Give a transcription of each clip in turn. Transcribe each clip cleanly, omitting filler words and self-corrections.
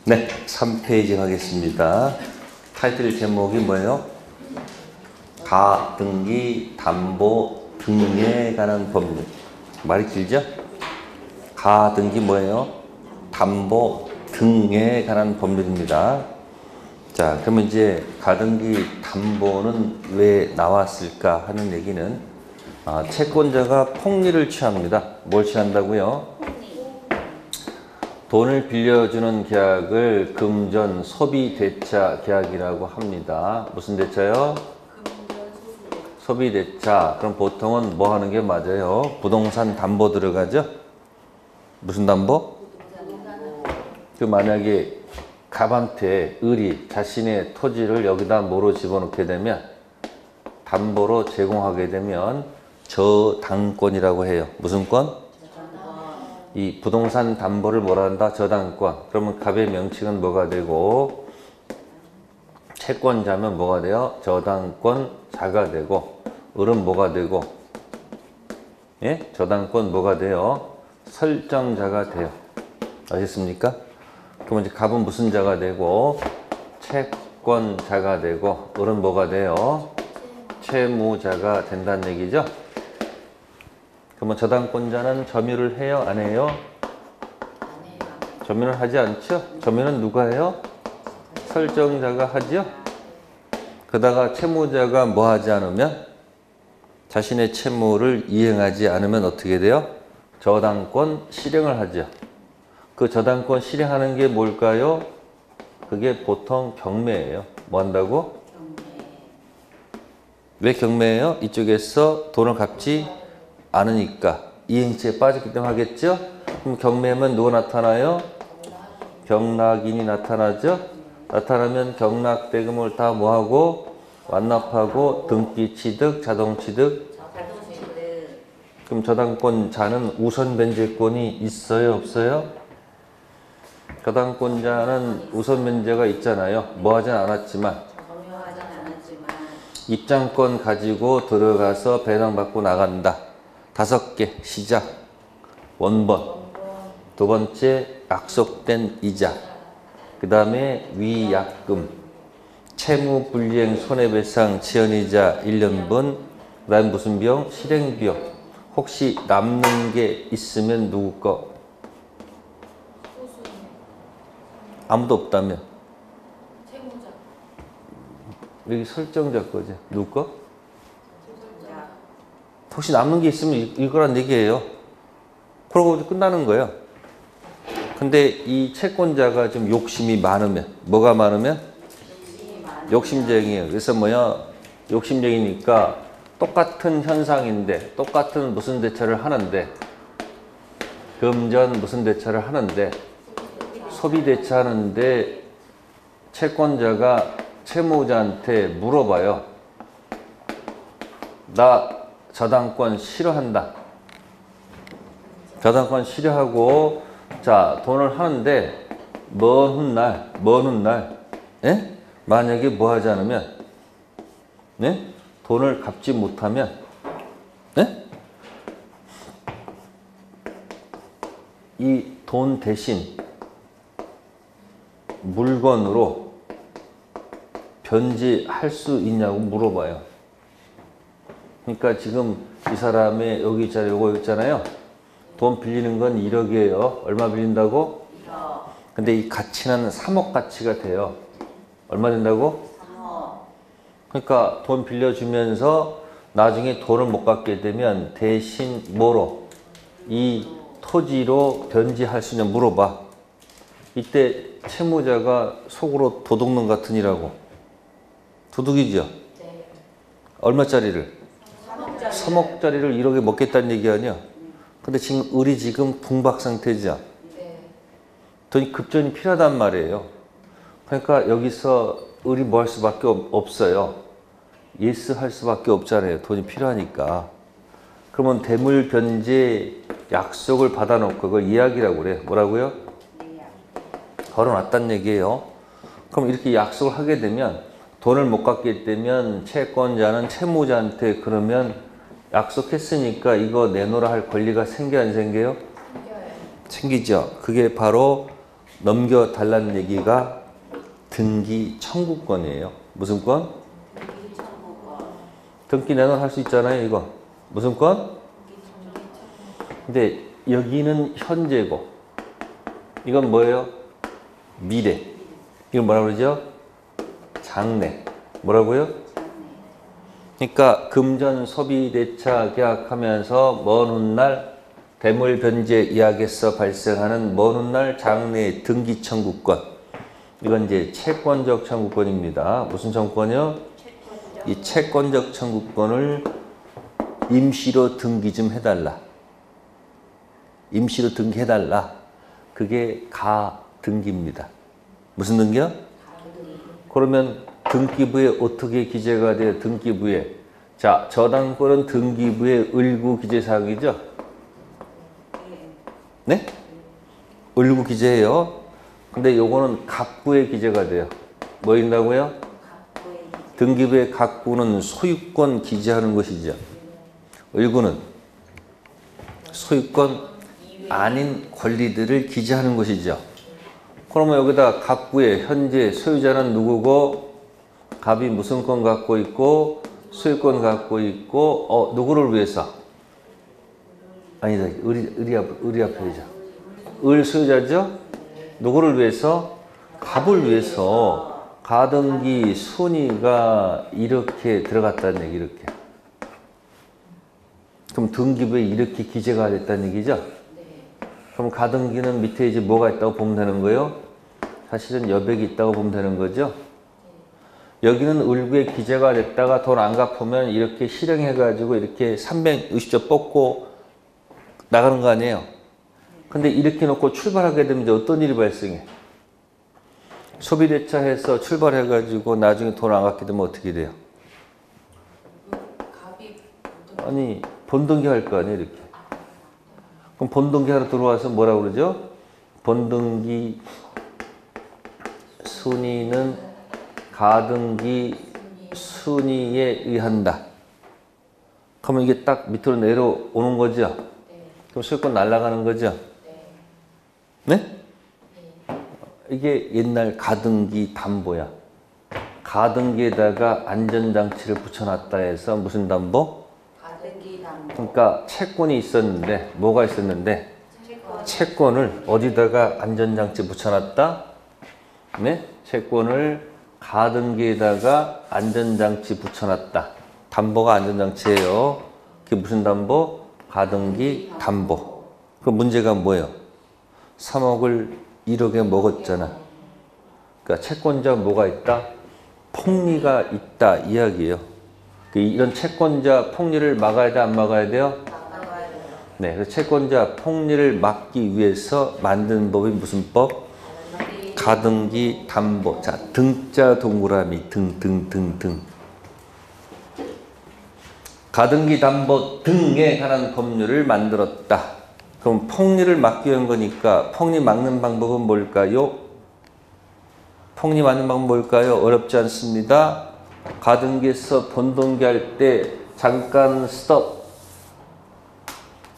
네, 3페이지 가겠습니다. 타이틀 제목이 뭐예요? 가등기 담보 등에 관한 법률. 말이 길죠? 가등기 뭐예요? 담보 등에 관한 법률입니다. 자, 그러면 이제 가등기 담보는 왜 나왔을까 하는 얘기는 채권자가 폭리를 취합니다. 뭘 취한다고요? 돈을 빌려주는 계약을 금전 소비 대차 계약이라고 합니다. 무슨 대차요? 소비 대차. 그럼 보통은 뭐 하는 게 맞아요? 부동산 담보 들어가죠? 무슨 담보? 그 만약에 갑한테 을이 자신의 토지를 여기다 뭐로 집어넣게 되면 담보로 제공하게 되면 저당권이라고 해요. 무슨 권? 이 부동산 담보를 뭐라 한다? 저당권. 그러면 갑의 명칭은 뭐가 되고 채권자면 뭐가 돼요? 저당권자가 되고 을은 뭐가 되고 예? 저당권 뭐가 돼요? 설정자가 돼요. 아셨습니까? 그러면 이제 갑은 무슨 자가 되고 채권자가 되고 을은 뭐가 돼요? 채무자가 된다는 얘기죠. 그러면 저당권자는 점유를 해요? 안 해요? 점유를 하지 않죠? 점유는 누가 해요? 설정자가 하죠? 그러다가 채무자가 뭐 하지 않으면 자신의 채무를 이행하지 않으면 어떻게 돼요? 저당권 실행을 하죠. 그 저당권 실행하는 게 뭘까요? 그게 보통 경매예요. 뭐 한다고? 왜 경매예요? 이쪽에서 돈을 갚지 않으니까 이행시에 빠졌기 때문에 하겠죠? 그럼 경매하면 누가 나타나요? 경락인이 나타나죠? 나타나면 경락대금을 다 뭐하고? 완납하고 등기 취득, 자동 취득. 그럼 저당권자는 우선 변제권이 있어요? 없어요? 저당권자는 우선 변제가 있잖아요. 뭐 하진 않았지만 입장권 가지고 들어가서 배당받고 나간다. 5개 시작 원본 두 번째 약속된 이자 그 다음에 위약금 채무불이행 손해배상 지연이자 1년분 그 다음에 무슨 비용? 실행비용 혹시 남는 게 있으면 누구 거? 아무도 없다면? 채무자 여기 설정자 거죠. 누구 거? 혹시 남는 게 있으면 이거란 얘기예요. 그러고 끝나는 거예요. 근데 이 채권자가 좀 욕심이 많으면 뭐가 많으면? 욕심쟁이에요. 그래서 뭐야? 욕심쟁이니까 똑같은 현상인데 똑같은 무슨 대차를 하는데 금전 무슨 대차를 하는데 소비 대차 하는데 채권자가 채무자한테 물어봐요. 나 저당권 싫어한다. 저당권 싫어하고 자 돈을 하는데 먼 훗날 예? 만약에 뭐 하지 않으면 예? 돈을 갚지 못하면 예? 이 돈 대신 물건으로 변제할 수 있냐고 물어봐요. 그러니까 지금 이 사람의 여기 있잖아요. 요거 있잖아요. 돈 빌리는 건 1억이에요. 얼마 빌린다고? 1억. 근데 이 가치는 3억 가치가 돼요. 얼마 된다고? 3억. 그러니까 돈 빌려주면서 나중에 돈을 못 갚게 되면 대신 뭐로? 이 토지로 변제할 수 있냐 물어봐. 이때 채무자가 속으로 도둑놈 같으니라고. 도둑이죠? 네. 얼마짜리를? 3억짜리를 1억에 먹겠다는 얘기 아니야? 근데 지금 을이 지금 붕박 상태죠? 네. 돈이 급전이 필요하단 말이에요. 그러니까 여기서 을이 뭐 할 수밖에 없어요. 예스 할 수밖에 없잖아요. 돈이 필요하니까. 그러면 대물 변제 약속을 받아놓고 그걸 이야기라고 그래. 뭐라고요? 걸어놨단 얘기예요. 그럼 이렇게 약속을 하게 되면 돈을 못 갚게 되면 채권자는 채무자한테 그러면 약속했으니까 이거 내놓으라 할 권리가 생겨 안 생겨요? 생겨요. 생기죠. 그게 바로 넘겨달라는 얘기가 등기 청구권이에요. 무슨 권? 등기 내놓을 할 수 있잖아요, 이거. 무슨 권? 근데 여기는 현재고, 이건 뭐예요? 미래. 이건 뭐라고 그러죠? 장래. 뭐라고요? 그러니까 금전 소비 대차 계약하면서 먼 훗날 대물 변제 이약에서 발생하는 먼 훗날 장래 등기 청구권. 이건 이제 채권적 청구권입니다. 무슨 청구권이요? 이 채권적 청구권을 임시로 등기 좀 해달라. 임시로 등기해달라. 그게 가등기입니다. 무슨 등기요? 그러면 등기부에 어떻게 기재가 돼요? 등기부에. 자, 저당권은 등기부의 을구 기재사항이죠? 네? 을구 기재예요. 근데 요거는 갑구에 기재가 돼요. 뭐 있다고요? 등기부의 갑구는 소유권 기재하는 것이죠. 을구는 소유권 아닌 권리들을 기재하는 것이죠. 그러면 여기다 갑구의 현재 소유자는 누구고, 갑이 무슨 권 갖고 있고, 소유권 갖고 있고, 누구를 위해서? 아니다, 을이 앞에죠. 을 소유자죠? 누구를 위해서? 갑을 위해서 가등기 순위가 이렇게 들어갔다는 얘기, 이렇게. 그럼 등기부에 이렇게 기재가 됐다는 얘기죠? 그럼 가등기는 밑에 이제 뭐가 있다고 보면 되는 거예요? 사실은 여백이 있다고 보면 되는 거죠? 여기는 을구에 기재가 됐다가 돈 안 갚으면 이렇게 실행해가지고 이렇게 360조 뽑고 나가는 거 아니에요? 근데 이렇게 놓고 출발하게 되면 이제 어떤 일이 발생해? 소비대차해서 출발해가지고 나중에 돈 안 갚게 되면 어떻게 돼요? 아니, 본등기 할 거 아니에요, 이렇게. 그럼 본등기 하러 들어와서 뭐라고 그러죠? 본등기 순위는 가등기 순위에 의한다. 그러면 이게 딱 밑으로 내려오는 거죠? 그럼 소유권 날아가는 거죠? 네? 이게 옛날 가등기 담보야. 가등기에다가 안전장치를 붙여놨다 해서 무슨 담보? 그러니까 채권이 있었는데, 뭐가 있었는데, 채권을 어디다가 안전장치 붙여놨다? 네? 채권을 가등기에다가 안전장치 붙여놨다. 담보가 안전장치예요. 그게 무슨 담보? 가등기 담보. 그 문제가 뭐예요? 3억을 1억에 먹었잖아. 그러니까 채권자 뭐가 있다? 폭리가 있다 이야기예요. 이런 채권자 폭리를 막아야 돼, 안 막아야 돼요? 네, 그래서 채권자 폭리를 막기 위해서 만든 법이 무슨 법? 가등기 담보. 자, 등자 동그라미 등. 가등기 담보 등에 관한 법률을 만들었다. 그럼 폭리를 막기 위한 거니까 폭리 막는 방법은 뭘까요? 폭리 막는 방법은 뭘까요? 어렵지 않습니다. 가등기에서 본등기 할 때 잠깐 스톱.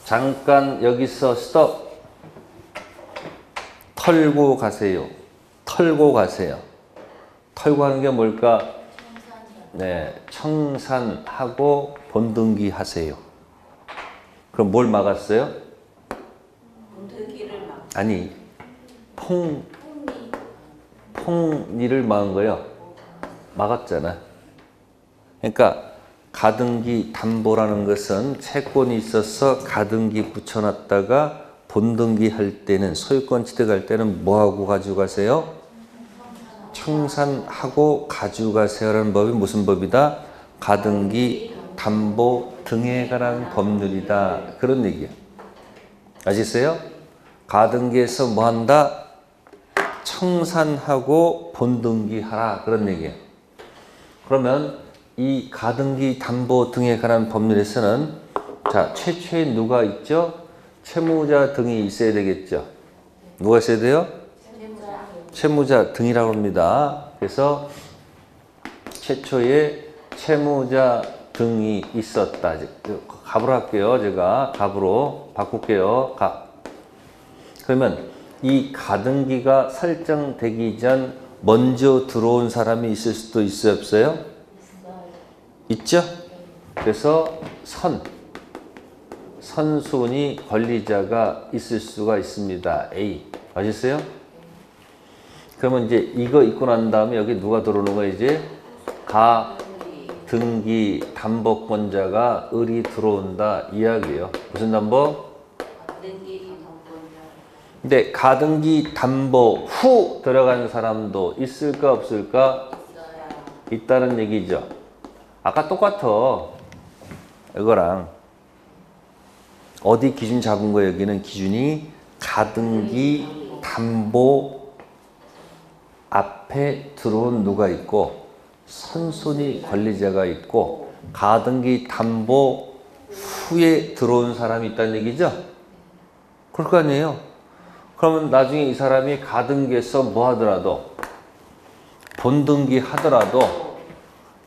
잠깐 여기서 스톱. 털고 가세요. 털고 가세요. 털고 하는 게 뭘까? 네, 청산하고 본등기 하세요. 그럼 뭘 막았어요? 본등기를 아니, 폭리를 막은 거예요. 막았잖아. 그러니까 가등기 담보라는 것은 채권이 있어서 가등기 붙여놨다가 본등기 할 때는, 소유권 취득할 때는 뭐하고 가져가세요? 청산하고 가져가세요라는 법이 무슨 법이다? 가등기 담보 등에 관한 법률이다. 그런 얘기야. 아시겠어요? 가등기에서 뭐 한다? 청산하고 본등기 하라. 그런 얘기야. 그러면 이 가등기 담보 등에 관한 법률에서는 자, 최초에 누가 있죠? 채무자 등이 있어야 되겠죠. 누가 있어야 돼요? 채무자 등이라고 합니다. 그래서 최초에 채무자 등이 있었다. 갑으로 할게요. 제가 갑으로 바꿀게요. 갑. 그러면 이 가등기가 설정되기 전 먼저 들어온 사람이 있을 수도 있어요, 없어요? 있죠? 그래서 선순위 권리자가 있을 수가 있습니다. A. 맞으세요? 그러면 이제 이거 있고 난 다음에 여기 누가 들어오는 거예요? 이제 가등기 담보권자가 을이 들어온다 이야기예요. 무슨 담보? 근데 가등기 담보 후 들어간 사람도 있을까 없을까? 있다는 얘기죠. 아까 똑같아. 이거랑 어디 기준 잡은 거예요? 여기는 기준이 가등기 담보 앞에 들어온 누가 있고 선순위 권리자가 있고 가등기 담보 후에 들어온 사람이 있다는 얘기죠? 그럴 거 아니에요? 그러면 나중에 이 사람이 가등기에서 뭐 하더라도 본등기 하더라도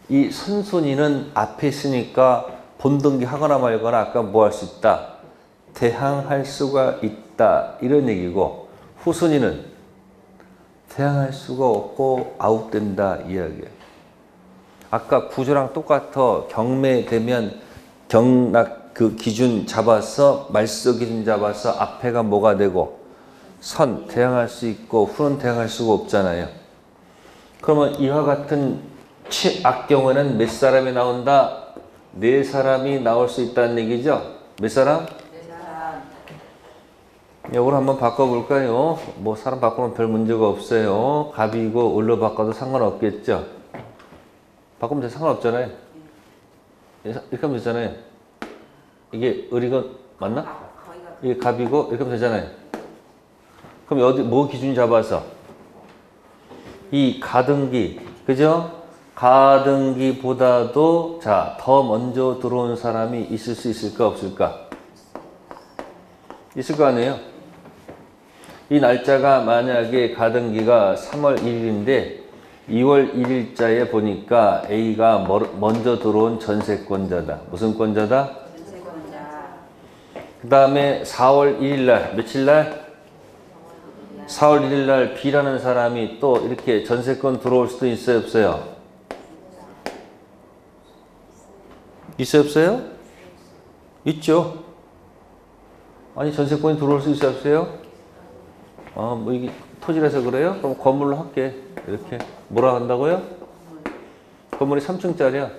이 선순위는 앞에 있으니까 본등기 하거나 말거나 아까 뭐 할 수 있다? 대항할 수가 있다 이런 얘기고 후순위는 대항할 수가 없고 아웃된다 이야기예요. 아까 구조랑 똑같아. 경매되면 경락 그 기준 잡아서 말소 기준 잡아서 앞에가 뭐가 되고 선 대항할 수 있고 후는 대항할 수가 없잖아요. 그러면 이와 같은 악경우에는 몇 사람이 나온다? 네 사람이 나올 수 있다는 얘기죠. 몇 사람? 이걸 한번 바꿔볼까요? 뭐 사람 바꾸면 별 문제가 없어요. 갑이고 을로 바꿔도 상관없겠죠. 바꾸면 상관없잖아요. 이렇게 하면 되잖아요. 이게 을이건 맞나? 이게 갑이고 이렇게 하면 되잖아요. 그럼 어디 뭐 기준 잡아서 이 가등기 그죠? 가등기보다도 자 더 먼저 들어온 사람이 있을 수 있을까 없을까? 있을 거 아니에요? 이 날짜가 만약에 가등기가 3월 1일인데 2월 1일자에 보니까 A가 먼저 들어온 전세권자다. 무슨 권자다? 전세권자. 그 다음에 4월 1일날 며칠날? 4월 1일날 B라는 사람이 또 이렇게 전세권 들어올 수도 있어요 없어요? 있어요 없어요? 있죠. 아니 전세권이 들어올 수 있어요 없어요? 뭐 이게 토지라서 그래요? 그럼 건물로 할게. 이렇게 뭐라 한다고요? 건물이 3층짜리야.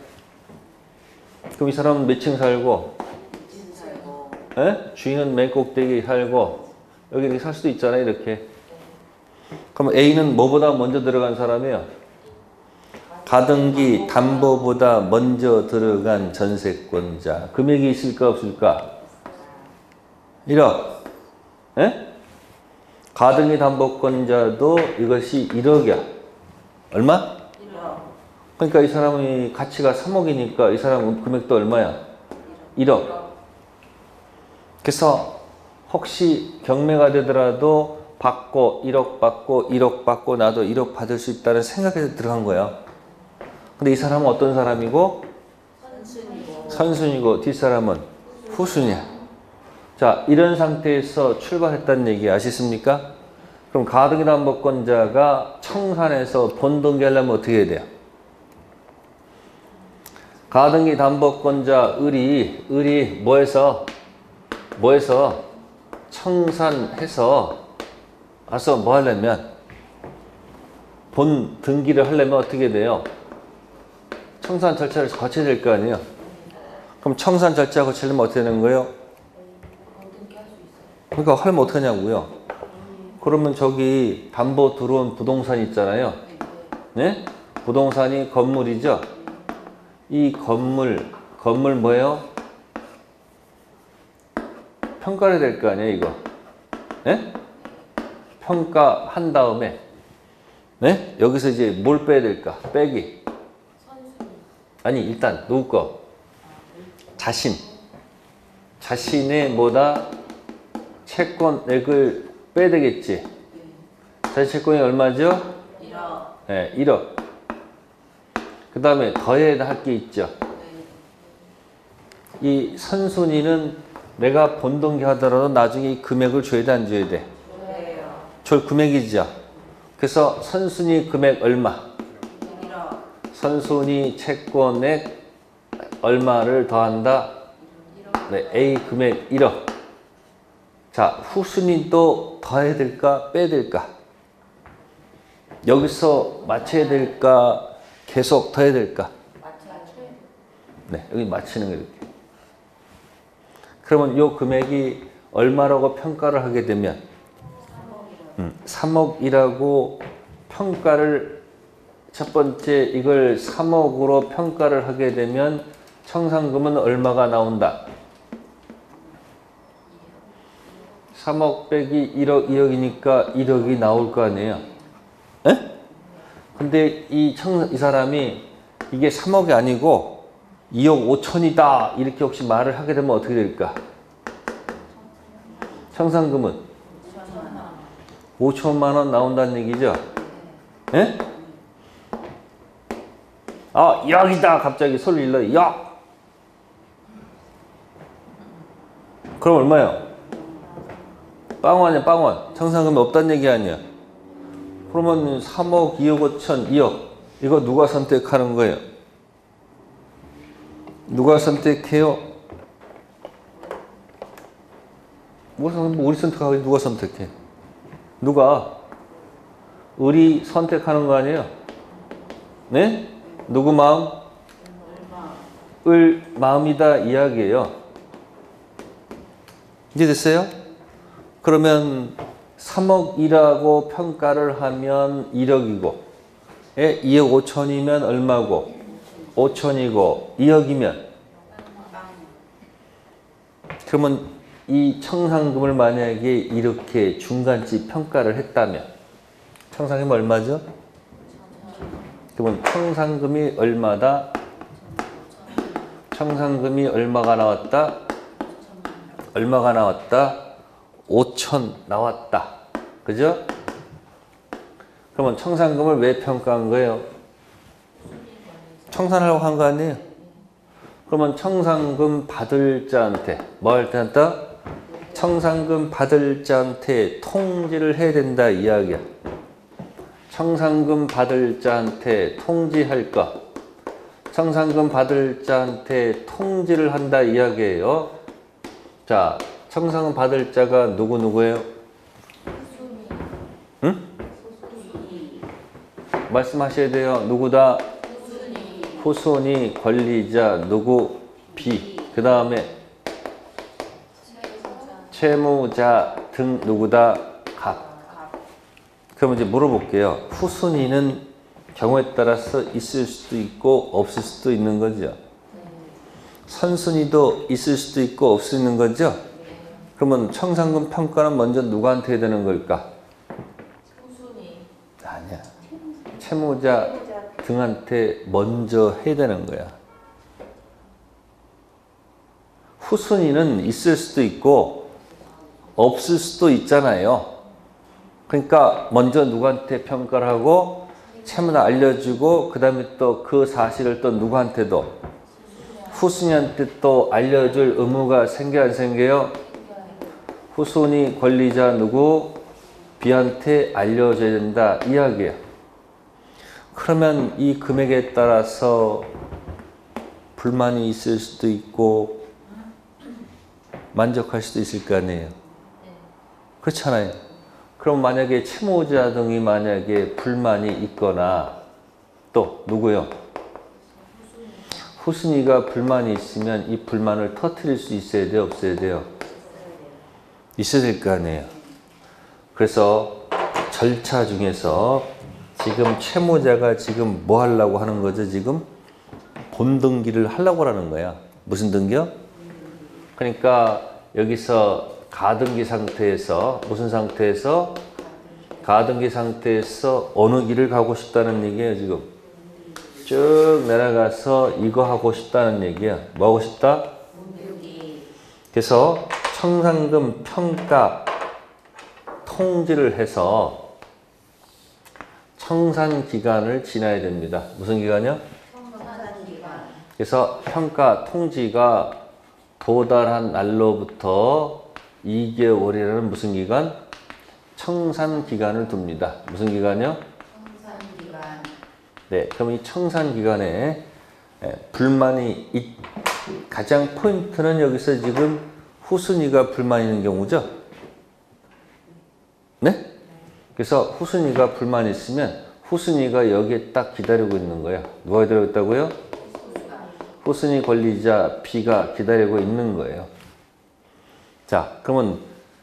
그럼 이 사람은 몇 층 살고? 에? 주인은 맨 꼭대기 살고 여기 이렇게 살 수도 있잖아요. 이렇게. 그럼 A는 뭐보다 먼저 들어간 사람이에요? 가등기 담보보다 먼저 들어간 전세권자. 금액이 있을까 없을까? 1억. 에? 가등기 담보권자도 이것이 1억이야. 얼마? 1억. 그러니까 이 사람이 가치가 3억이니까 이 사람 금액도 얼마야? 1억. 그래서 혹시 경매가 되더라도 받고 1억 받고 1억 받고 나도 1억 받을 수 있다는 생각에서 들어간 거야. 근데 이 사람은 어떤 사람이고? 선순위고 뒷사람은 후순위야. 자, 이런 상태에서 출발했다는 얘기 아시습니까? 그럼 가등기 담보권자가 청산해서 본등기 하려면 어떻게 해야 돼요? 가등기 담보권자 을이 뭐해서 청산해서 와서 뭐 하려면 본등기를 하려면 어떻게 돼요? 청산 절차를 거쳐야 될 거 아니에요? 그럼 청산 절차 거치려면 어떻게 되는 거예요? 그러니까 하려면 어떻게 하냐고요? 그러면 저기 담보 들어온 부동산 있잖아요. 네? 부동산이 건물이죠? 이 건물 뭐예요? 평가를 될 거 아니에요, 이거? 네? 평가한 다음에 네? 여기서 이제 뭘 빼야 될까? 빼기. 아니, 일단 누구 거? 자신의 뭐다? 채권액을 빼야 되겠지. 자신 채권이 얼마죠? 1억. 네, 1억. 그 다음에 더해야 할 게 있죠. 이 선순위는 내가 본등기 하더라도 나중에 이 금액을 줘야 돼, 안 줘야 돼? 줄 금액이죠. 그래서 선순위 금액 얼마? 선순위 채권액 얼마를 더한다? 네, A 금액 1억. 자, 후순위도 더해야 될까? 빼야 될까? 여기서 맞춰야 될까? 계속 더해야 될까? 네, 여기 맞추는 거 이렇게. 그러면 이 금액이 얼마라고 평가를 하게 되면 3억이라고 평가를 첫 번째 이걸 3억으로 평가를 하게 되면 청산금은 얼마가 나온다? 3억 빼기 1억, 2억이니까 1억이 나올 거 아니에요? 에? 근데 이 사람이 이게 3억이 아니고 2억 5천이다 이렇게 혹시 말을 하게 되면 어떻게 될까? 청산금은 5천만 원 나온다는 얘기죠? 에? 아, 여기다 갑자기 소리 일러. 야! 그럼 얼마요? 빵원이야, 빵원. 청산금이 없다는 얘기 아니야. 그러면 3억, 2억 5천, 2억. 이거 누가 선택하는 거예요? 누가 선택해요? 우리 선택하고 누가 선택해? 누가? 우리 선택하는 거 아니에요? 네? 누구 마음? 을 마음이다 이야기예요. 이제 됐어요? 그러면 3억이라고 평가를 하면 1억이고 2억 5천이면 얼마고? 5천이고 2억이면 그러면 이 청산금을 만약에 이렇게 중간치 평가를 했다면 청산금이 얼마죠? 그러면 청산금이 얼마다? 청산금이 얼마가 나왔다? 얼마가 나왔다? 5천 나왔다. 그죠? 그러면 청산금을 왜 평가한 거예요? 청산하려고 한 거 아니에요? 그러면 청산금 받을 자한테 뭐 할 때 한다? 청산금 받을 자한테 통지를 해야 된다 이야기야. 청산금 받을 자한테 통지할 거. 청산금 받을 자한테 통지를 한다 이야기예요. 자, 청산금 받을 자가 누구예요? 응? 말씀하셔야 돼요. 누구다? 후순위 권리자 누구? B. 그 다음에 채무자 등 누구다? 갑. 그럼 이제 물어볼게요. 후순위는 경우에 따라서 있을 수도 있고 없을 수도 있는 거죠. 선순위도 있을 수도 있고 없을 수 있는 거죠. 그러면 청산금 평가는 먼저 누구한테 해야 되는 걸까? 아니야. 채무자 등한테 먼저 해야 되는 거야. 후순위는 있을 수도 있고 없을 수도 있잖아요. 그러니까 먼저 누구한테 평가를 하고 채무자 알려주고 그 다음에 또 그 사실을 또 누구한테도 후순위한테 또 알려줄 의무가 생겨 안 생겨요? 후순위 권리자 누구? B한테 알려줘야 된다 이야기예요. 그러면 이 금액에 따라서 불만이 있을 수도 있고 만족할 수도 있을 거 아니에요. 그렇잖아요. 그럼 만약에 채무자 등이 만약에 불만이 있거나 또 누구요? 후순위가 불만이 있으면 이 불만을 터뜨릴 수 있어야 돼요? 없어야 돼요? 있어야 될 거 아니에요. 그래서 절차 중에서 지금 채무자가 지금 뭐 하려고 하는 거죠? 지금 본등기를 하려고 하는 거야. 무슨 등기요? 그러니까 여기서 가등기 상태에서 무슨 상태에서? 가등기 상태에서 어느 길을 가고 싶다는 얘기예요. 지금 쭉 내려가서 이거 하고 싶다는 얘기야. 뭐 하고 싶다? 그래서 청산금 평가 통지를 해서 청산 기간을 지나야 됩니다. 무슨 기간이요? 청산기간. 그래서 평가 통지가 도달한 날로부터 2개월이라는 무슨 기간? 청산기간을 둡니다. 무슨 기간이요? 청산기간. 네, 그럼 이 청산기간에 불만이 가장 포인트는 여기서 지금 후순위가 불만 있는 경우죠? 네? 그래서 후순위가 불만 있으면 후순위가 여기에 딱 기다리고 있는 거예요. 누가 기다리고 있다고요? 후순위 권리자 B가 기다리고 있는 거예요. 자, 그러면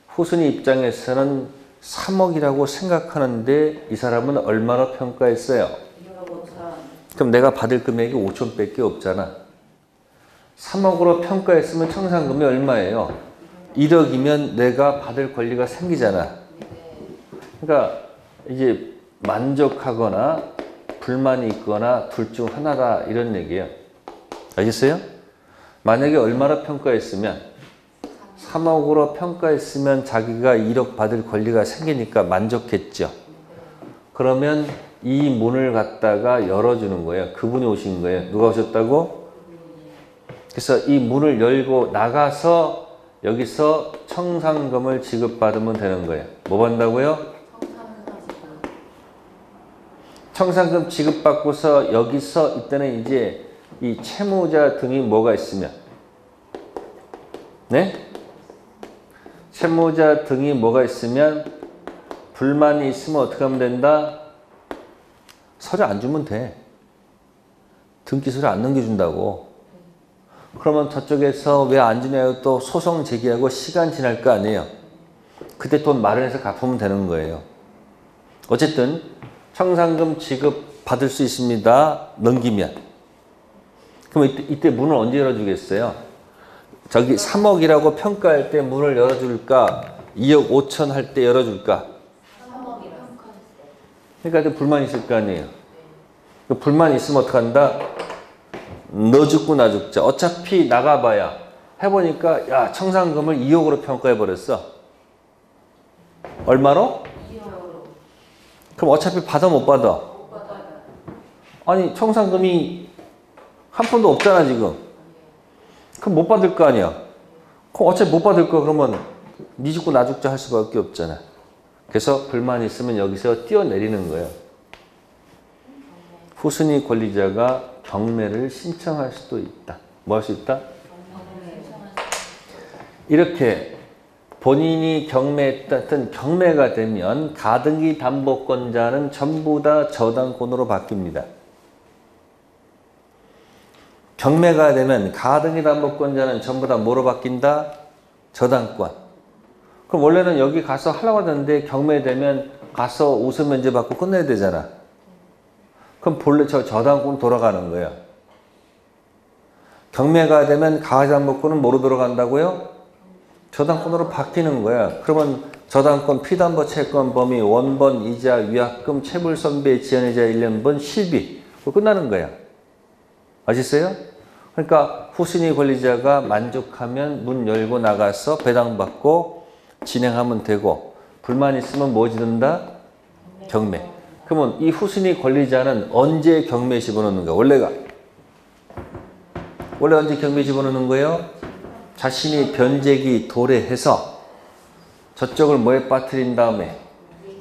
후순위 입장에서는 3억이라고 생각하는데 이 사람은 얼마로 평가했어요? 1억 5천. 그럼 내가 받을 금액이 5천 밖에 없잖아. 3억으로 평가했으면 청산금이 얼마예요? 1억이면 내가 받을 권리가 생기잖아. 그러니까 이제 만족하거나 불만이 있거나 둘 중 하나다 이런 얘기예요. 알겠어요? 만약에 얼마로 평가했으면 3억으로 평가했으면 자기가 1억 받을 권리가 생기니까 만족했죠. 그러면 이 문을 갖다가 열어주는 거예요. 그분이 오신 거예요. 누가 오셨다고? 그래서 이 문을 열고 나가서 여기서 청산금을 지급받으면 되는 거예요. 뭐 받는다고요? 청산금 지급받고서 여기서 이때는 이제 이 채무자 등이 뭐가 있으면, 네? 채무자 등이 뭐가 있으면 불만이 있으면 어떻게 하면 된다? 서류 안 주면 돼. 등기소리 안 넘겨준다고. 그러면 저쪽에서 왜 안 주냐고 또 소송 제기하고 시간 지날 거 아니에요. 그때 돈 마련해서 갚으면 되는 거예요. 어쨌든 청산금 지급 받을 수 있습니다. 넘기면. 그럼 이때 문을 언제 열어주겠어요? 저기 3억이라고 평가할 때 문을 열어줄까? 2억 5천 할 때 열어줄까? 3억이랑. 그러니까 불만 있을 거 아니에요. 불만 있으면 어떡한다? 너 죽고 나 죽자. 어차피 나가봐야 해보니까 야 청산금을 2억으로 평가해버렸어. 얼마로? 2억으로. 그럼 어차피 받아 못 받아? 못 받아요. 아니 청산금이 한 푼도 없잖아 지금. 그럼 못 받을 거 아니야. 그럼 어차피 못 받을 거 그러면 니 죽고 나 죽자 할 수밖에 없잖아. 그래서 불만 있으면 여기서 뛰어내리는 거예요. 후순위 권리자가 경매를 신청할 수도 있다. 뭐 할 수 있다? 이렇게 본인이 경매했던 경매가 되면 가등기 담보권자는 전부 다 저당권으로 바뀝니다. 경매가 되면 가등기 담보권자는 전부 다 뭐로 바뀐다? 저당권. 그럼 원래는 여기 가서 하려고 하던데 경매되면 가서 우선 면제 받고 끝내야 되잖아. 그럼 본래 저당권 돌아가는 거야. 경매가 되면 가담보권은 뭐로 돌아간다고요? 저당권으로 바뀌는 거야. 그러면 저당권 피담보 채권 범위 원본 이자 위약금 채물 선배 지연이자 1년분 실비 끝나는 거야. 아시겠어요? 그러니까 후순위 권리자가 만족하면 문 열고 나가서 배당받고 진행하면 되고 불만 있으면 뭐 지른다? 경매. 그러면 이 후순위 권리자는 언제 경매에 집어넣는 거야? 원래 언제 경매에 집어넣는 거예요? 자신이 변제기 도래해서 저쪽을 뭐에 빠뜨린 다음에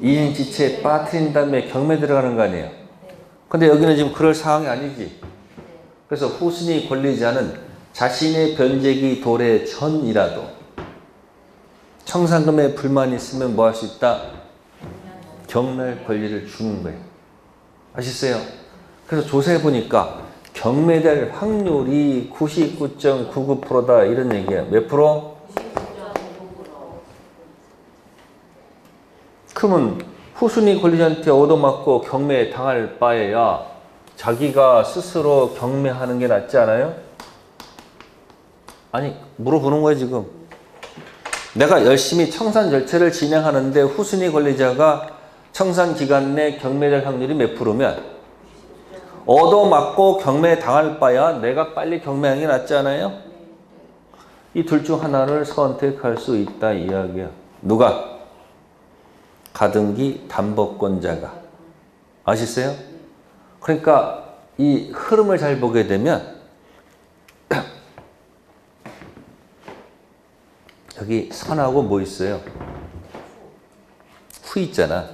이행지체에 빠뜨린 다음에 경매 들어가는 거 아니에요? 근데 여기는 지금 그럴 상황이 아니지. 그래서 후순위 권리자는 자신의 변제기 도래 전이라도 청산금에 불만이 있으면 뭐 할 수 있다? 경매할 권리를 주는 거예요. 아시겠어요? 그래서 조사해 보니까 경매될 확률이 99.99%다 이런 얘기예요. 몇 프로? 99.99%. 그러면 후순위 권리자한테 얻어맞고 경매에 당할 바에야 자기가 스스로 경매하는 게 낫지 않아요? 아니 물어보는 거예요 지금. 내가 열심히 청산 절차를 진행하는데 후순위 권리자가 청산 기간 내 경매될 확률이 몇 프로면 얻어맞고 경매 당할 바야 내가 빨리 경매하는 게 낫지 않아요? 이 둘 중 하나를 선택할 수 있다 이야기야. 누가? 가등기 담보권자가. 아시겠어요? 그러니까 이 흐름을 잘 보게 되면 여기 선하고 뭐 있어요? 후 있잖아.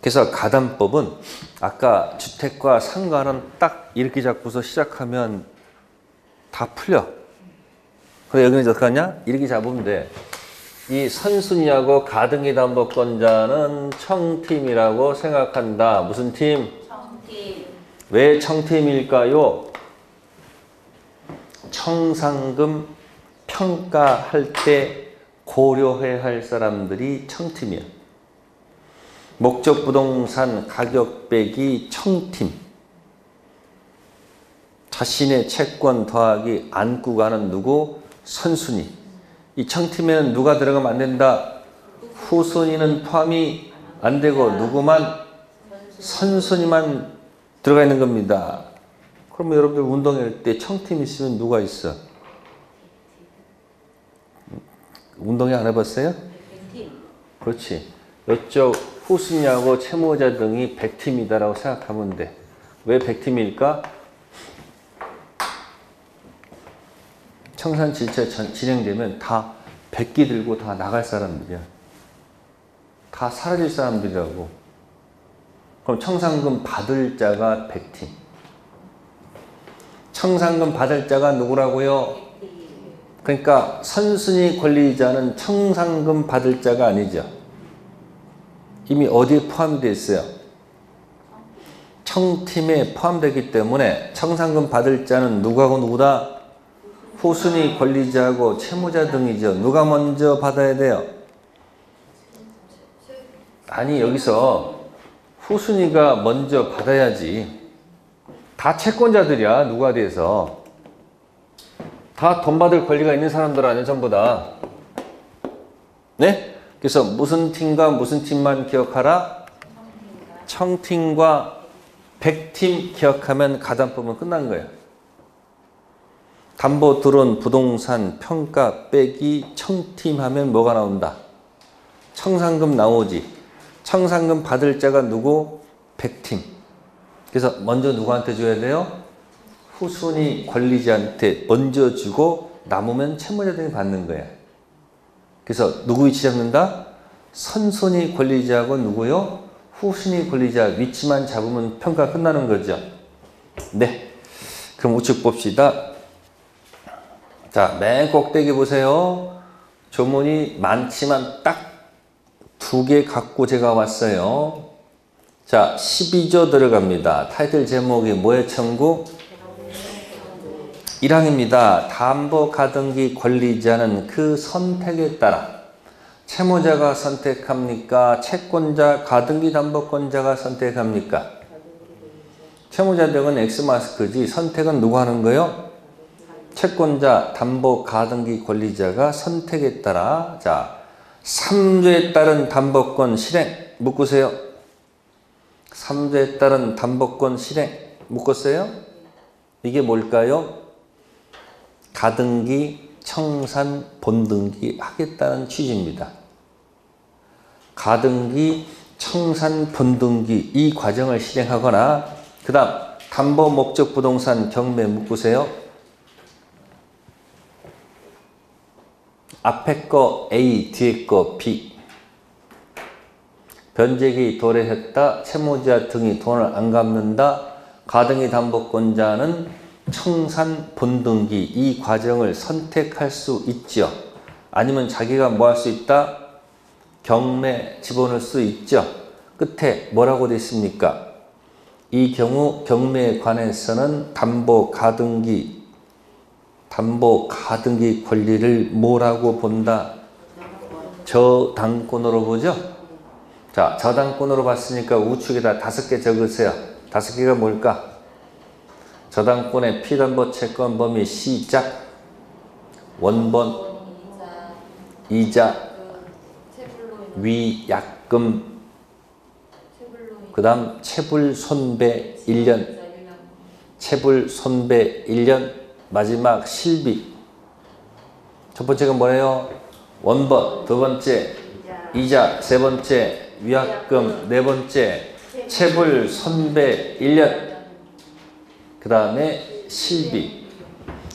그래서 가담법은 아까 주택과 상가는 딱 이렇게 잡고서 시작하면 다 풀려. 그래 여기는 어떻게 하냐? 이렇게 잡으면 돼. 이 선순위하고 가등기 담보권자는 청팀이라고 생각한다. 무슨 팀? 청팀. 왜 청팀일까요? 청산금 평가할 때 고려해야 할 사람들이 청팀이야. 목적 부동산 가격 빼기 청팀. 자신의 채권 더하기 안고 가는 누구? 선순위. 이 청팀에는 누가 들어가면 안 된다? 후순위는 포함이 안 되고 누구만? 선순위만 들어가 있는 겁니다. 그러면 여러분들 운동할 때 청팀 있으면 누가 있어? 운동회 안 해봤어요? 팀. 그렇지. 이쪽 후순위하고 채무자 등이 100팀이다라고 생각하면 돼. 왜 100팀일까? 청산 질차 진행되면 다 100기 들고 다 나갈 사람들이야. 다 사라질 사람들이라고. 그럼 청산금 받을 자가 100팀. 청산금 받을 자가 누구라고요? 그러니까 선순위 권리자는 청산금 받을 자가 아니죠. 이미 어디에 포함이 되어 있어요? 청팀에 포함되기 때문에 청산금 받을 자는 누구하고 누구다? 후순위 권리자하고 채무자 등이죠. 누가 먼저 받아야 돼요? 아니 여기서 후순위가 먼저 받아야지. 다 채권자들이야. 누가 돼서. 다 돈 받을 권리가 있는 사람들 아니야 전부 다. 네? 그래서 무슨 팀과 무슨 팀만 기억하라? 청팀과 100팀 기억하면 가담법은 끝난 거예요. 담보 들어온 부동산 평가 빼기 청팀 하면 뭐가 나온다? 청산금 나오지. 청산금 받을 자가 누구? 100팀. 그래서 먼저 누구한테 줘야 돼요? 후순위 권리자한테 먼저 주고 남으면 채무자 등이 받는 거야. 그래서 누구 위치 잡는다? 선순위 권리자하고 누구요? 후순위 권리자 위치만 잡으면 평가 끝나는 거죠. 네. 그럼 우측 봅시다. 자, 맨 꼭대기 보세요. 조문이 많지만 딱 2개 갖고 제가 왔어요. 자, 12조 들어갑니다. 타이틀 제목이 뭐의 청구? 1항입니다. 담보 가등기 권리자는 그 선택에 따라 채무자가 선택합니까? 채권자, 가등기 담보권자가 선택합니까? 채무자 등은 X마스크지 선택은 누가 하는 거예요? 채권자, 담보, 가등기 권리자가 선택에 따라. 자, 3조에 따른 담보권 실행 묶으세요. 3조에 따른 담보권 실행 묶었어요? 이게 뭘까요? 가등기, 청산, 본등기 하겠다는 취지입니다. 가등기, 청산, 본등기 이 과정을 실행하거나 그 다음 담보 목적 부동산 경매 묶으세요. 앞에 거 A, 뒤에 거 B. 변제기 도래했다. 채무자 등이 돈을 안 갚는다. 가등기 담보권자는 청산, 본등기 이 과정을 선택할 수 있죠. 아니면 자기가 뭐 할 수 있다? 경매 집어넣을 수 있죠. 끝에 뭐라고 되어 있습니까? 이 경우 경매에 관해서는 담보 가등기 권리를 뭐라고 본다? 저당권으로 보죠. 자, 저당권으로 봤으니까 우측에다 5개 적으세요. 5개가 뭘까? 저당권의 피담보 채권 범위 시작, 원본, 이자, 위약금, 그 다음 체불 손배 1년, 체불 손배 1년, 마지막 실비. 첫 번째가 뭐예요? 원본, 두 번째 이자, 세 번째 위약금, 네 번째 체불 손배 1년, 그 다음에 실비.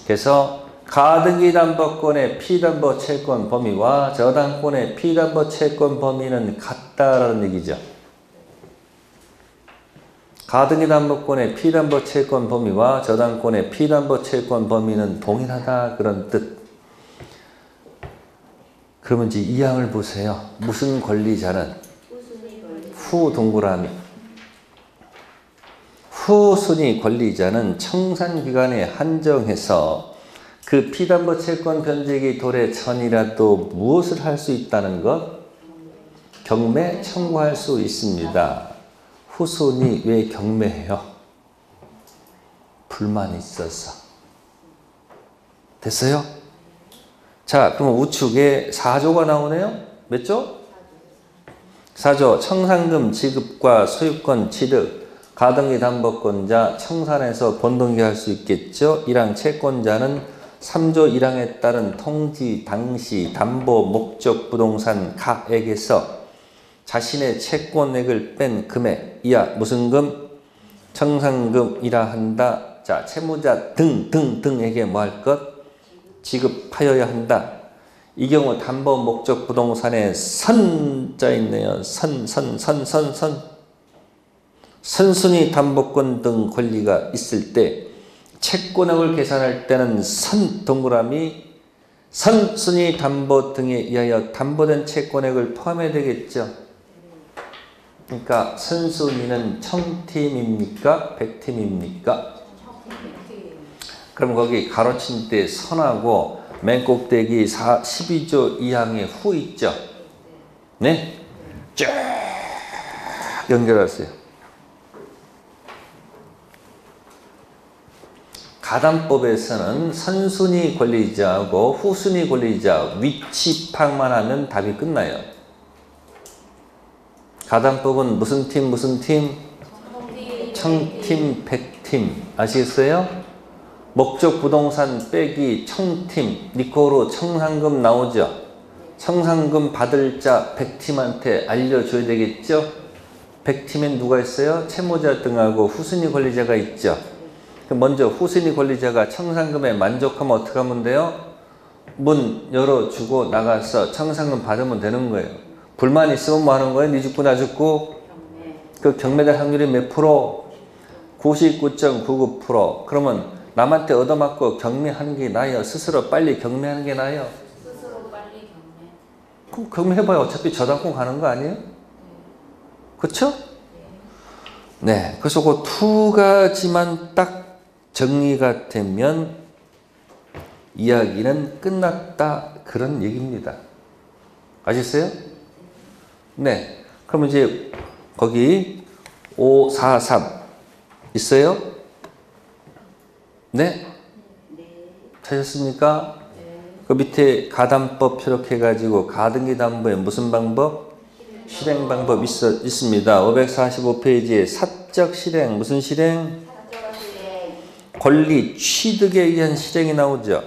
그래서 가등기 담보권의 피담보 채권 범위와 저당권의 피담보 채권 범위는 같다라는 얘기죠. 가등기 담보권의 피담보 채권 범위와 저당권의 피담보 채권 범위는 동일하다 그런 뜻. 그러면 이제 이 항을 보세요. 무슨 권리자는 후 동그라미. 후순위 권리자는 청산기간에 한정해서 그 피담보 채권 변제기 도래 전이라도 무엇을 할 수 있다는 것? 경매 청구할 수 있습니다. 후순위 왜 경매해요? 불만이 있어서. 됐어요? 자, 그럼 우측에 4조가 나오네요. 몇 조? 4조. 청산금 지급과 소유권 취득. 가등기 담보권자 청산해서 본등기할 수 있겠죠. 1항 채권자는 3조 1항에 따른 통지 당시 담보 목적 부동산 가액에서 자신의 채권액을 뺀 금액 이하 무슨 금? 청산금이라 한다. 자, 채무자 등에게 뭐 할 것? 지급하여야 한다. 이 경우 담보 목적 부동산에 선자 있네요. 선순위 담보권 등 권리가 있을 때 채권액을 계산할 때는 선 동그라미 선순위 담보 등에 의하여 담보된 채권액을 포함해야 되겠죠. 그러니까 선순위는 청팀입니까? 백팀입니까? 그럼 거기 가로친 때 선하고 맨 꼭대기 12조 2항의 후 있죠. 네? 쫙 연결하세요. 가담법에서는 선순위 권리자하고 후순위 권리자 위치 파악만 하면 답이 끝나요. 가담법은 무슨 팀 무슨 팀? 청팀 백팀 아시겠어요? 목적 부동산 빼기 청팀 니코로 청산금 나오죠. 청산금 받을 자 백팀한테 알려줘야 되겠죠. 백팀엔 누가 있어요? 채무자 등하고 후순위 권리자가 있죠. 먼저 후순위 권리자가 청산금에 만족하면 어떻게 하면 돼요? 문 열어주고 나가서 청산금 받으면 되는 거예요. 불만 있으면 뭐 하는 거예요? 니 죽고 나 죽고 그 경매될 확률이 몇 프로? 99.99%. 그러면 남한테 얻어맞고 경매하는 게 나아요? 스스로 빨리 경매하는 게 나아요? 스스로 빨리 경매. 그럼 경매해봐요. 어차피 저당권 가는 거 아니에요? 그쵸? 네. 그래서 그 두 가지만 딱 정리가 되면 이야기는 끝났다 그런 얘기입니다. 아셨어요? 네. 그럼 이제 거기 543 있어요? 네? 찾았습니까? 그 밑에 가담법 표록해가지고 가등기 담보에 무슨 방법? 실행 방법 있습니다. 545페이지에 사적 실행 무슨 실행? 권리 취득에 의한 실행이 나오죠.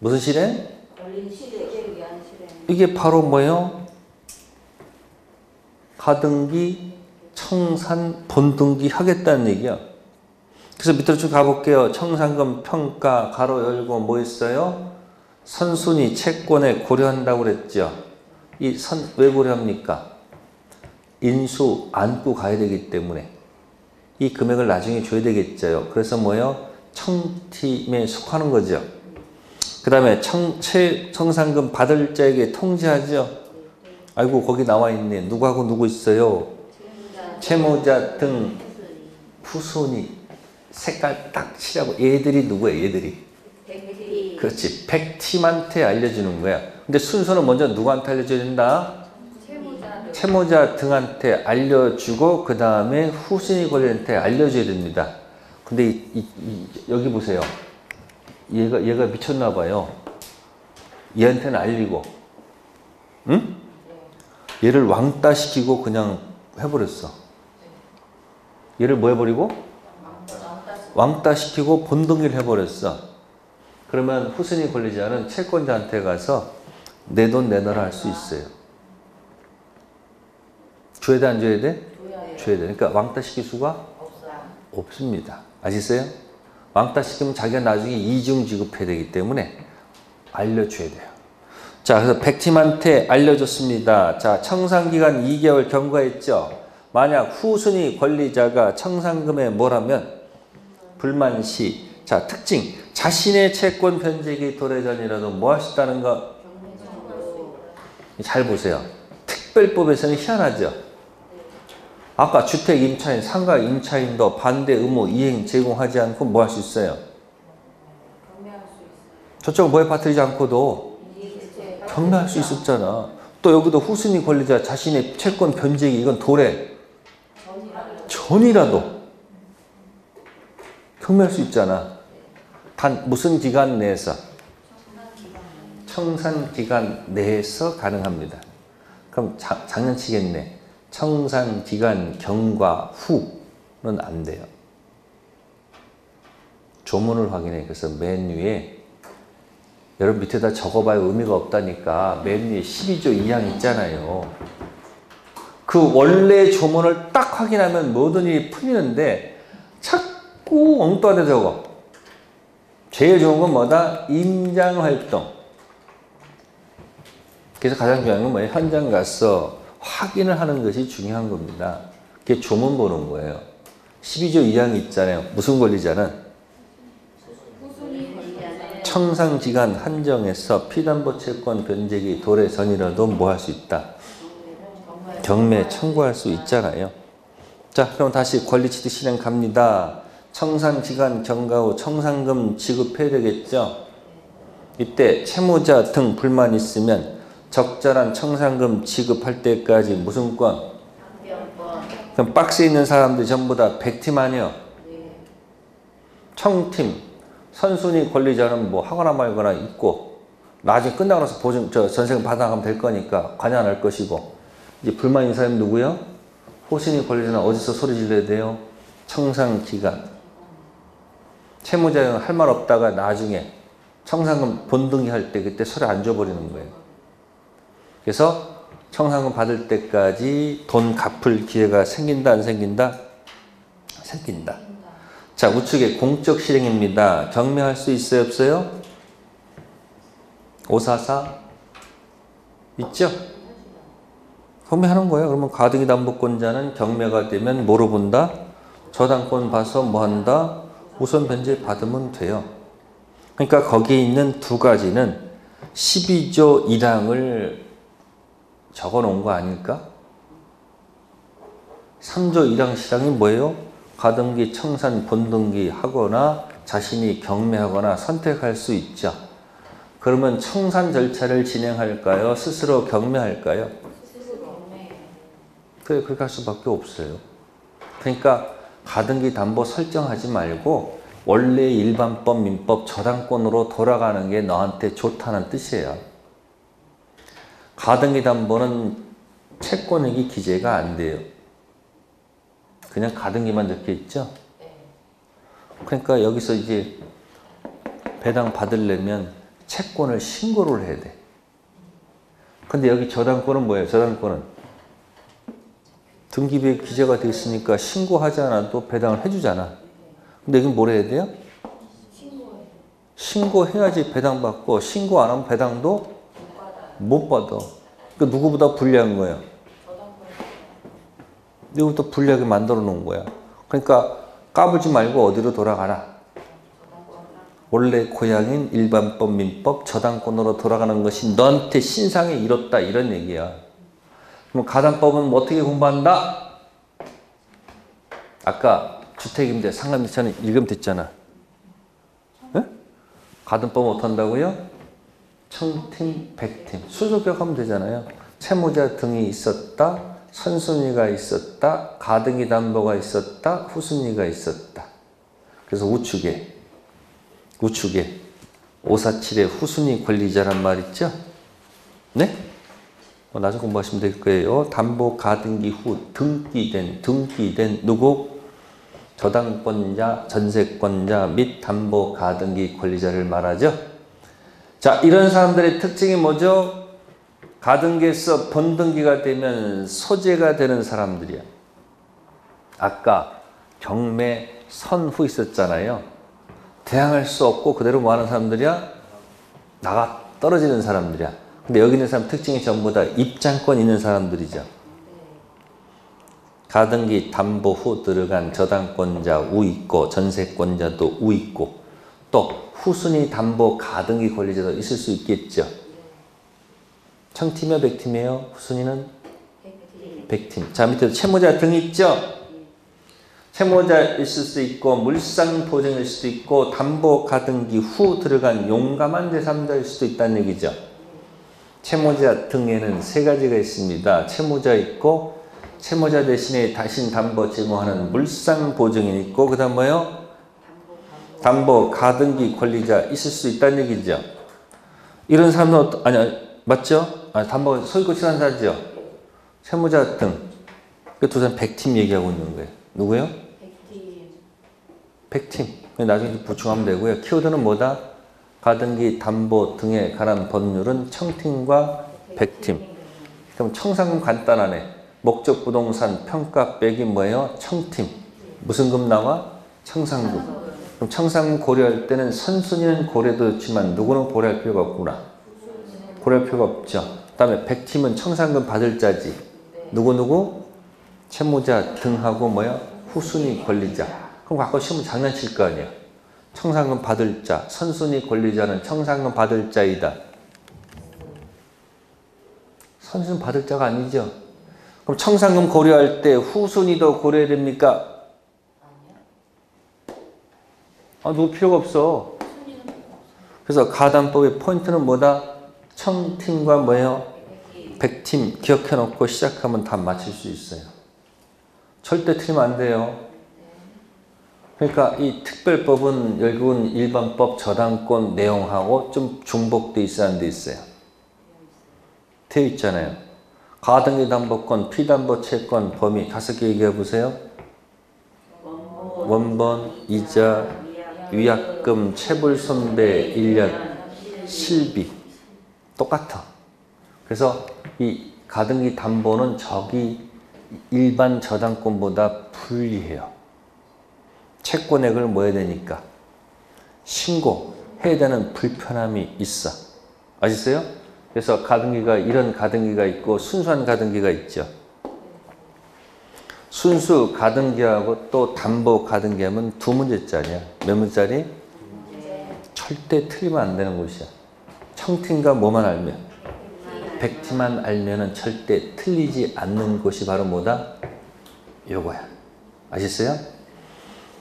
무슨 실행? 권리 취득에 의한 실행. 이게 바로 뭐예요? 가등기, 청산, 본등기 하겠다는 얘기야. 그래서 밑으로 쭉 가볼게요. 청산금 평가 가로 열고 뭐 있어요? 선순위 채권에 고려한다고 그랬죠. 이 선 왜 고려합니까? 인수 안고 가야 되기 때문에 이 금액을 나중에 줘야 되겠죠. 그래서 뭐예요? 청팀에 속하는 거죠. 그 다음에 청산금 받을 자에게 통지하죠. 아이고 거기 나와 있네. 누구하고 누구 있어요? 채무자 등 후순위 색깔 딱 칠하고 얘들이 누구예요? 얘들이. 백팀. 그렇지. 백팀한테 알려주는 거야. 근데 순서는 먼저 누구한테 알려줘야 된다? 채무자 등한테 알려주고 그 다음에 후순위 권리한테 알려줘야 됩니다. 근데 여기 보세요. 얘가 미쳤나 봐요. 얘한테는 알리고, 응? 얘를 왕따 시키고 그냥 해버렸어. 얘를 뭐 해버리고? 왕따 시키고 본등기를 해버렸어. 그러면 후순위 권리자는 채권자한테 가서 내 돈 내놔라 할 수 있어요. 줘야 돼, 안 줘야 돼? 줘야 돼. 그러니까 왕따 시킬 수가 없습니다. 아시겠어요? 왕따 시키면 자기가 나중에 이중 지급해야 되기 때문에 알려줘야 돼요. 자, 그래서 백팀한테 알려줬습니다. 자, 청산기간 2개월 경과했죠. 만약 후순위 권리자가 청산금에 뭐라면 불만시. 자, 특징. 자신의 채권 변제기 도래 전이라도 뭐 할 수 있다는 거. 잘 보세요. 특별법에서는 희한하죠. 아까 주택 임차인, 상가 임차인도 반대 의무 이행 제공하지 않고 뭐 할 수 있어요? 저쪽 뭐에 빠뜨리지 않고도 경매할 수 있었잖아. 또 여기도 후순위 권리자 자신의 채권 변제기 이건 도래 전이라도 경매할 수 있잖아. 단 무슨 기간 내에서? 청산기간 내에서 가능합니다. 그럼 장난치겠네. 청산기간 경과 후는 안 돼요. 조문을 확인해. 그래서 맨 위에 여러분 밑에다 적어봐야 의미가 없다니까 맨 위에 12조 2항 있잖아요. 그 원래 조문을 딱 확인하면 모든 일이 풀리는데 자꾸 엉뚱한 데 적어. 제일 좋은 건 뭐다? 임장활동. 그래서 가장 중요한 건 뭐예요? 현장 가서 확인을 하는 것이 중요한 겁니다. 그게 조문 보는 거예요. 12조 2항 있잖아요. 무슨 권리자는? 청산기간 한정해서 피담보 채권 변제기 도래 전이라도 뭐 할 수 있다? 경매 청구할 수 있잖아요. 자, 그럼 다시 권리취득 실행 갑니다. 청산기간 경과 후 청산금 지급해야 되겠죠? 이때 채무자 등 불만 있으면 적절한 청산금 지급할 때까지 무슨 권? 그럼 박스에 있는 사람들 전부 다 100팀 아니요? 청팀, 선순위 권리자는 뭐 하거나 말거나 있고 나중에 끝나고 나서 전세금 받아가면 될 거니까 관여 안 할 것이고 이제 불만 있는 사람이 누구요? 후순위 권리자는 어디서 소리 질러야 돼요? 청산기간. 채무자는 할 말 없다가 나중에 청산금 본등기 할 때 그때 소리 안 줘버리는 거예요. 그래서 청산금 받을 때까지 돈 갚을 기회가 생긴다 안 생긴다? 생긴다. 자, 우측에 공적 실행입니다. 경매할 수 있어요 없어요? 544 있죠? 경매하는 거예요. 그러면 가등기 담보권자는 경매가 되면 뭐로 본다? 저당권 봐서 뭐 한다? 우선 변제 받으면 돼요. 그러니까 거기에 있는 두 가지는 12조 1항을 적어 놓은 거 아닐까? 3조 1항 실항이 뭐예요? 가등기, 청산, 본등기 하거나 자신이 경매하거나 선택할 수 있죠. 그러면 청산 절차를 진행할까요? 스스로 경매할까요? 그래, 그렇게 할 수밖에 없어요. 그러니까 가등기 담보 설정하지 말고 원래 일반법, 민법, 저당권으로 돌아가는 게 너한테 좋다는 뜻이에요. 가등기 담보는 채권액이 기재가 안 돼요. 그냥 가등기만 적혀 있죠? 그러니까 여기서 이제 배당 받으려면 채권을 신고를 해야 돼. 근데 여기 저당권은 뭐예요? 저당권은 등기부에 기재가 되어 있으니까 신고하지 않아도 배당을 해주잖아. 근데 여기 뭘 해야 돼요? 신고해야지 배당 받고 신고 안 하면 배당도 못 받아. 그러니까 누구보다 불리한 거예요. 누구부터 불리하게 만들어 놓은 거야. 그러니까 까불지 말고 어디로 돌아가라. 원래 고향인 일반법, 민법, 저당권으로 돌아가는 것이 너한테 신상에 이뤘다 이런 얘기야. 그럼 가당법은 뭐 어떻게 공부한다? 아까 주택임대, 상가임대차는 읽으면 됐잖아. 네? 가등법은 어떻게 한다고요? 청팀, 백팀. 순서격하면 되잖아요. 채무자 등이 있었다. 선순위가 있었다. 가등기 담보가 있었다. 후순위가 있었다. 그래서 우측에 547의 후순위 권리자란 말 있죠? 네? 나중에 공부하시면 될 거예요. 담보 가등기 후 등기된 누구? 저당권자, 전세권자 및 담보 가등기 권리자를 말하죠. 자, 이런 사람들의 특징이 뭐죠? 가등기에서 본등기가 되면 소재가 되는 사람들이야. 아까 경매 선후 있었잖아요. 대항할 수 없고 그대로 뭐 하는 사람들이야? 나가 떨어지는 사람들이야. 근데 여기 있는 사람 특징이 전부 다 입장권 있는 사람들이죠. 가등기 담보 후 들어간 저당권자 우 있고 전세권자도 우 있고 또 후순위 담보 가등기 권리자도 있을 수 있겠죠. 청팀이요, 백팀이에요? 후순위는? 백팀. 자, 밑에 채무자 등 있죠? 채무자일 수도 있고 물상 보증일 수도 있고 담보 가등기 후 들어간 용감한 제3자일 수도 있다는 얘기죠. 채무자 등에는 세 가지가 있습니다. 채무자 있고 채무자 대신에 다신 담보 제공하는 물상 보증인 있고 그 다음 뭐요? 담보 가등기 권리자 있을 수 있다는 얘기죠. 이런 사람은 아니 맞죠? 담보 소유권 실환사죠. 채무자 등. 그 두 사람 100팀 얘기하고 있는 거예요. 누구요? 100팀. 나중에 보충하면 되고요. 키워드는 뭐다? 가등기 담보 등에 관한 법률은 청팀과 100팀. 그럼 청산금 간단하네. 목적 부동산 평가 빼기 뭐예요? 청팀. 무슨 금 나와? 청산금. 그럼 청산금 고려할 때는 선순위는 고려도 좋지만 누구는 고려할 필요가 없구나. 고려할 필요가 없죠. 그 다음에 100팀은 청산금 받을 자지. 누구? 채무자 등하고 뭐야? 후순위 권리자. 그럼 아까 시험 장난칠 거 아니야. 청산금 받을 자, 선순위 권리자는 청산금 받을 자이다. 선순위 받을 자가 아니죠. 그럼 청산금 고려할 때 후순위도 고려해야 됩니까? 누구 필요가 없어. 그래서 가담법의 포인트는 뭐다? 청팀과 뭐예요? 100팀 기억해 놓고 시작하면 다 맞출 수 있어요. 절대 틀리면 안 돼요. 그러니까 이 특별법은 결국은 일반법 저당권 내용하고 좀 중복돼 있어야 하는 데 있어요. 되어 있잖아요. 가등기 담보권, 피담보 채권, 범위 5개 얘기해 보세요. 원본, 이자, 위약금, 체불손배, 1년, 실비 똑같아. 그래서 이 가등기 담보는 저기 일반 저당권보다 불리해요. 채권액을 뭐 해야 되니까 신고해야 되는 불편함이 있어. 아시세요? 그래서 가등기가 이런 가등기가 있고 순수한 가등기가 있죠. 순수 가등기하고 또 담보 가등기하면 2문제짜리야. 몇 문제짜리? 절대 틀리면 안 되는 곳이야. 청팀과 뭐만 알면 100팀만 알면은 절대 틀리지 않는 곳이 바로 뭐다? 요거야. 아시겠어요?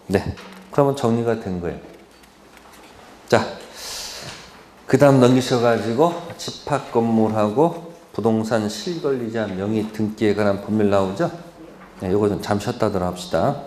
네. 그러면 정리가 된 거예요. 자, 그 다음 넘기셔가지고 집합 건물하고 부동산 실권리자 명의 등기에 관한 법률 나오죠? 네, 요거 좀 잠시 쉬었다 들어갑시다.